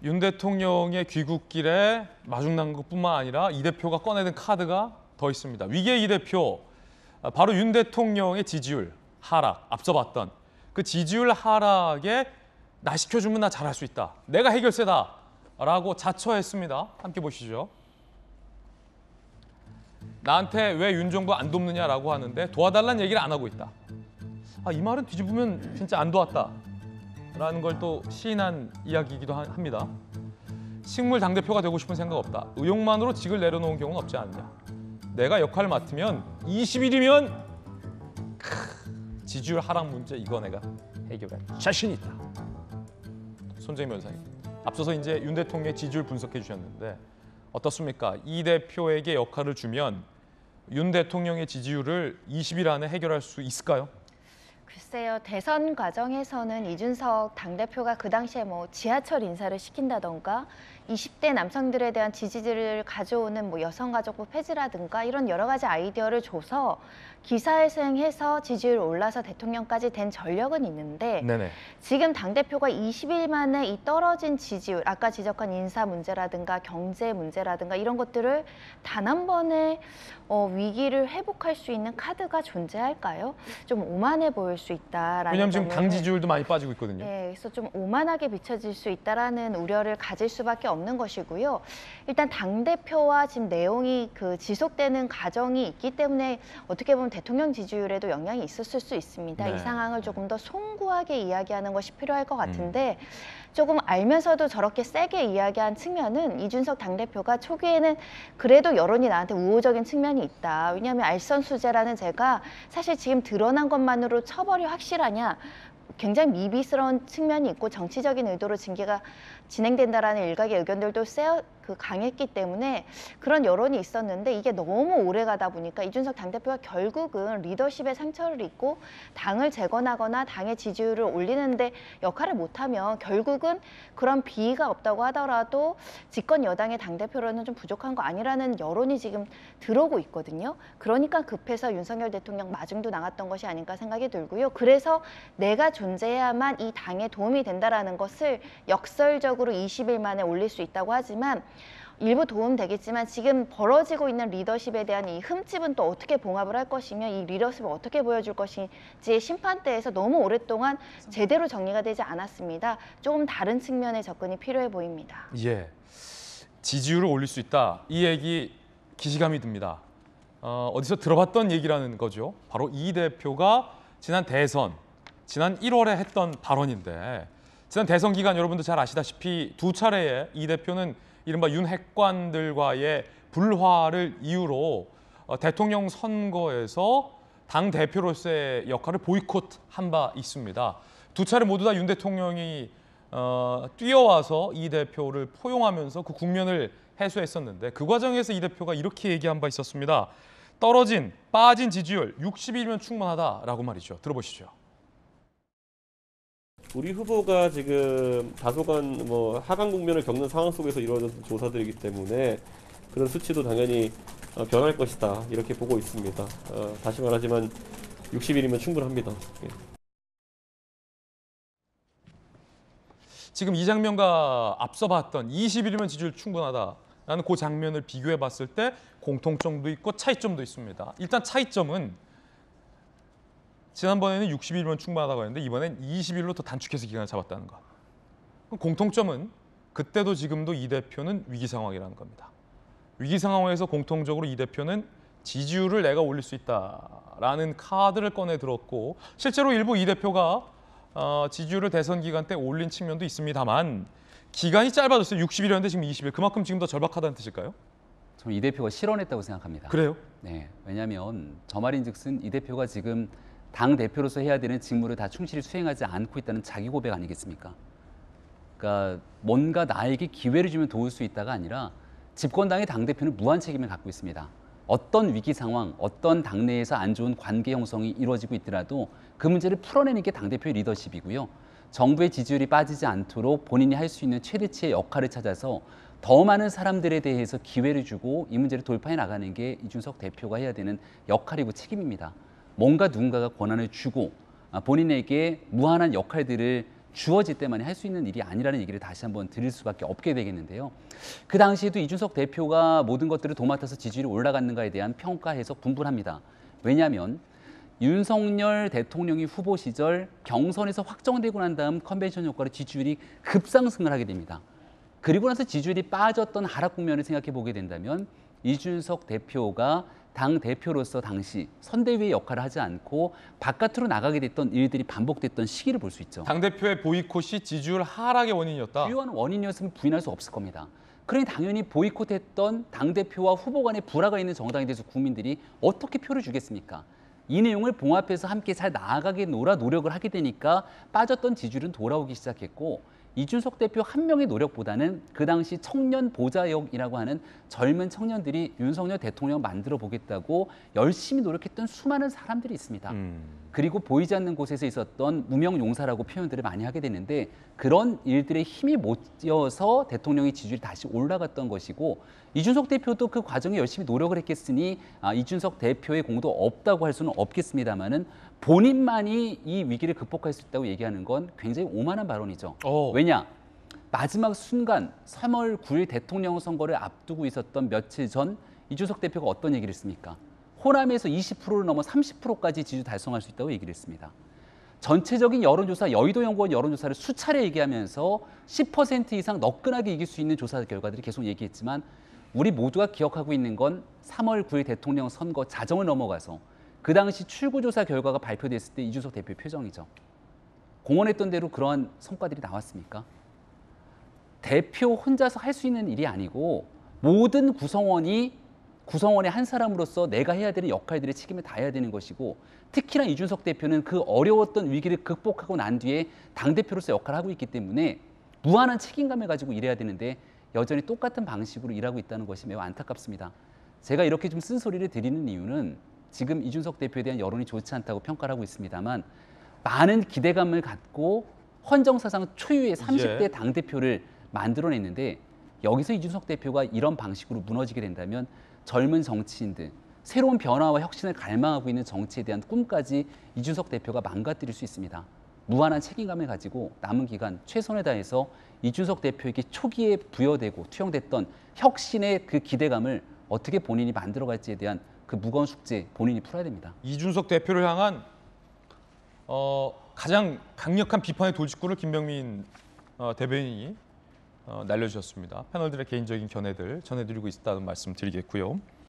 윤 대통령의 귀국길에 마중난 것뿐만 아니라 이 대표가 꺼내든 카드가 더 있습니다. 위기의 이 대표, 바로 윤 대통령의 지지율 하락, 앞서 봤던 그 지지율 하락에 나 시켜주면 나 잘할 수 있다. 내가 해결세다라고 자처했습니다. 함께 보시죠. 나한테 왜 윤 정부 안 돕느냐라고 하는데 도와달라는 얘기를 안 하고 있다. 이 말은 뒤집으면 진짜 안 도왔다라는 걸 또 시인한 이야기이기도 합니다. 식물 당대표가 되고 싶은 생각 없다. 의욕만으로 직을 내려놓은 경우는 없지 않느냐. 내가 역할을 맡으면 20일이면 지지율 하락 문제 이거 내가 해결할 자신 있다. 손정희 변호사님. 앞서서 이제 윤 대통령의 지지율 분석해 주셨는데 어떻습니까? 이 대표에게 역할을 주면 윤 대통령의 지지율을 20일 안에 해결할 수 있을까요? 글쎄요, 대선 과정에서는 이준석 당대표가 그 당시에 뭐 지하철 인사를 시킨다던가 20대 남성들에 대한 지지를 가져오는 뭐 여성가족부 폐지라든가 이런 여러 가지 아이디어를 줘서 기사회생해서 지지율 올라서 대통령까지 된 전력은 있는데 네네. 지금 당대표가 20일 만에 이 떨어진 지지율, 아까 지적한 인사 문제라든가 경제 문제라든가 이런 것들을 단 한 번에 위기를 회복할 수 있는 카드가 존재할까요? 좀 오만해 보일 수 있다라는 왜냐하면 지금 점을, 당 지지율도 많이 빠지고 있거든요. 네, 그래서 좀 오만하게 비춰질 수 있다라는 우려를 가질 수밖에 없는 것이고요. 일단 당대표와 지금 내용이 지속되는 과정이 있기 때문에 어떻게 보면 대통령 지지율에도 영향이 있었을 수 있습니다. 네. 이 상황을 조금 더 송구하게 이야기하는 것이 필요할 것 같은데 조금 알면서도 저렇게 세게 이야기한 측면은 이준석 당대표가 초기에는 그래도 여론이 나한테 우호적인 측면이 있다. 왜냐하면 알선수재라는 제가 사실 지금 드러난 것만으로 처벌이 확실하냐. 굉장히 미비스러운 측면이 있고 정치적인 의도로 징계가 진행된다라는 일각의 의견들도 강했기 때문에 그런 여론이 있었는데 이게 너무 오래 가다 보니까 이준석 당대표가 결국은 리더십의 상처를 입고 당을 재건하거나 당의 지지율을 올리는데 역할을 못하면 결국은 그런 비위가 없다고 하더라도 집권 여당의 당대표로는 좀 부족한 거 아니라는 여론이 지금 들어오고 있거든요. 그러니까 급해서 윤석열 대통령 마중도 나갔던 것이 아닌가 생각이 들고요. 그래서 내가 존재해야만 이 당에 도움이 된다라는 것을 역설적으로 20일 만에 올릴 수 있다고 하지만 일부 도움 되겠지만 지금 벌어지고 있는 리더십에 대한 이 흠집은 또 어떻게 봉합을 할 것이며 이 리더십을 어떻게 보여줄 것인지의 심판대에서 너무 오랫동안 제대로 정리가 되지 않았습니다. 조금 다른 측면의 접근이 필요해 보입니다. 예, 지지율을 올릴 수 있다. 이 얘기 기시감이 듭니다. 어디서 들어봤던 얘기라는 거죠. 바로 이 대표가 지난 1월에 했던 발언인데 지난 대선 기간 여러분도 잘 아시다시피 두 차례에 이 대표는 이른바 윤핵관들과의 불화를 이유로 대통령 선거에서 당 대표로서의 역할을 보이콧한 바 있습니다. 두 차례 모두 다 윤 대통령이 뛰어와서 이 대표를 포용하면서 그 국면을 해소했었는데 그 과정에서 이 대표가 이렇게 얘기한 바 있었습니다. 빠진 지지율 60일이면 충분하다라고 말이죠. 들어보시죠. 우리 후보가 지금 다소간 하강 국면을 겪는 상황 속에서 이루어진 조사들이기 때문에 그런 수치도 당연히 변할 것이다 이렇게 보고 있습니다. 다시 말하지만 60일이면 충분합니다. 예. 지금 이 장면과 앞서 봤던 20일이면 지지율 충분하다라는 그 장면을 비교해 봤을 때 공통점도 있고 차이점도 있습니다. 일단 차이점은 지난번에는 60일이면 충분하다고 했는데 이번엔 20일로 더 단축해서 기간을 잡았다는 것. 공통점은 그때도 지금도 이 대표는 위기 상황이라는 겁니다. 위기 상황에서 공통적으로 이 대표는 지지율을 내가 올릴 수 있다라는 카드를 꺼내 들었고 실제로 일부 이 대표가 지지율을 대선 기간 때 올린 측면도 있습니다만 기간이 짧아졌어요. 60일이었는데 지금 20일. 그만큼 지금 더 절박하다는 뜻일까요? 저는 이 대표가 실언했다고 생각합니다. 그래요? 네, 왜냐하면 저 말인즉슨 이 대표가 지금 당 대표로서 해야 되는 직무를 다 충실히 수행하지 않고 있다는 자기 고백 아니겠습니까? 그러니까 뭔가 나에게 기회를 주면 도울 수 있다가 아니라 집권당의 당 대표는 무한 책임을 갖고 있습니다. 어떤 위기 상황, 어떤 당내에서 안 좋은 관계 형성이 이루어지고 있더라도 그 문제를 풀어내는 게 당 대표의 리더십이고요. 정부의 지지율이 빠지지 않도록 본인이 할 수 있는 최대치의 역할을 찾아서 더 많은 사람들에 대해서 기회를 주고 이 문제를 돌파해 나가는 게 이준석 대표가 해야 되는 역할이고 책임입니다. 뭔가 누군가가 권한을 주고 본인에게 무한한 역할들을 주어질 때만이 할 수 있는 일이 아니라는 얘기를 다시 한번 드릴 수밖에 없게 되겠는데요. 그 당시에도 이준석 대표가 모든 것들을 도맡아서 지지율이 올라갔는가에 대한 평가 해석 분분합니다. 왜냐하면 윤석열 대통령이 후보 시절 경선에서 확정되고 난 다음 컨벤션 효과로 지지율이 급상승을 하게 됩니다. 그리고 나서 지지율이 빠졌던 하락 국면을 생각해 보게 된다면 이준석 대표가 당 대표로서 당시 선대위의 역할을 하지 않고 바깥으로 나가게 됐던 일들이 반복됐던 시기를 볼 수 있죠. 당대표의 보이콧이 지지율 하락의 원인이었다. 주요한 원인이었으면 부인할 수 없을 겁니다. 그러니 당연히 보이콧했던 당대표와 후보 간의 불화가 있는 정당에 대해서 국민들이 어떻게 표를 주겠습니까? 이 내용을 봉합해서 함께 잘 나아가게 노력을 하게 되니까 빠졌던 지지율은 돌아오기 시작했고 이준석 대표 한 명의 노력보다는 그 당시 청년 보좌역이라고 하는 젊은 청년들이 윤석열 대통령을 만들어 보겠다고 열심히 노력했던 수많은 사람들이 있습니다. 그리고 보이지 않는 곳에서 있었던 무명 용사라고 표현들을 많이 하게 되는데 그런 일들의 힘이 모여서 대통령의 지지율이 다시 올라갔던 것이고 이준석 대표도 그 과정에 열심히 노력을 했겠으니 이준석 대표의 공도 없다고 할 수는 없겠습니다만은 본인만이 이 위기를 극복할 수 있다고 얘기하는 건 굉장히 오만한 발언이죠. 왜냐? 마지막 순간 3월 9일 대통령 선거를 앞두고 있었던 며칠 전 이준석 대표가 어떤 얘기를 했습니까? 호남에서 20%를 넘어 30%까지 지지율 달성할 수 있다고 얘기를 했습니다. 전체적인 여론조사, 여의도연구원 여론조사를 수차례 얘기하면서 10% 이상 너끈하게 이길 수 있는 조사 결과들이 계속 얘기했지만 우리 모두가 기억하고 있는 건 3월 9일 대통령 선거 자정을 넘어가서 그 당시 출구조사 결과가 발표됐을 때 이준석 대표의 표정이죠. 공언했던 대로 그러한 성과들이 나왔습니까? 대표 혼자서 할 수 있는 일이 아니고 모든 구성원의 한 사람으로서 내가 해야 되는 역할들의 책임을 다해야 되는 것이고 특히나 이준석 대표는 그 어려웠던 위기를 극복하고 난 뒤에 당대표로서 역할을 하고 있기 때문에 무한한 책임감을 가지고 일해야 되는데 여전히 똑같은 방식으로 일하고 있다는 것이 매우 안타깝습니다. 제가 이렇게 좀 쓴소리를 드리는 이유는 지금 이준석 대표에 대한 여론이 좋지 않다고 평가를 하고 있습니다만 많은 기대감을 갖고 헌정사상 초유의 30대 당대표를 만들어냈는데 여기서 이준석 대표가 이런 방식으로 무너지게 된다면 젊은 정치인들, 새로운 변화와 혁신을 갈망하고 있는 정치에 대한 꿈까지 이준석 대표가 망가뜨릴 수 있습니다. 무한한 책임감을 가지고 남은 기간 최선을 다해서 이준석 대표에게 초기에 부여되고 투영됐던 혁신의 그 기대감을 어떻게 본인이 만들어갈지에 대한 그 무거운 숙제 본인이 풀어야 됩니다. 이준석 대표를 향한 가장 강력한 비판의 돌직구를 김병민 대변인이 날려주셨습니다. 패널들의 개인적인 견해들 전해드리고 있다는 말씀 드리겠고요.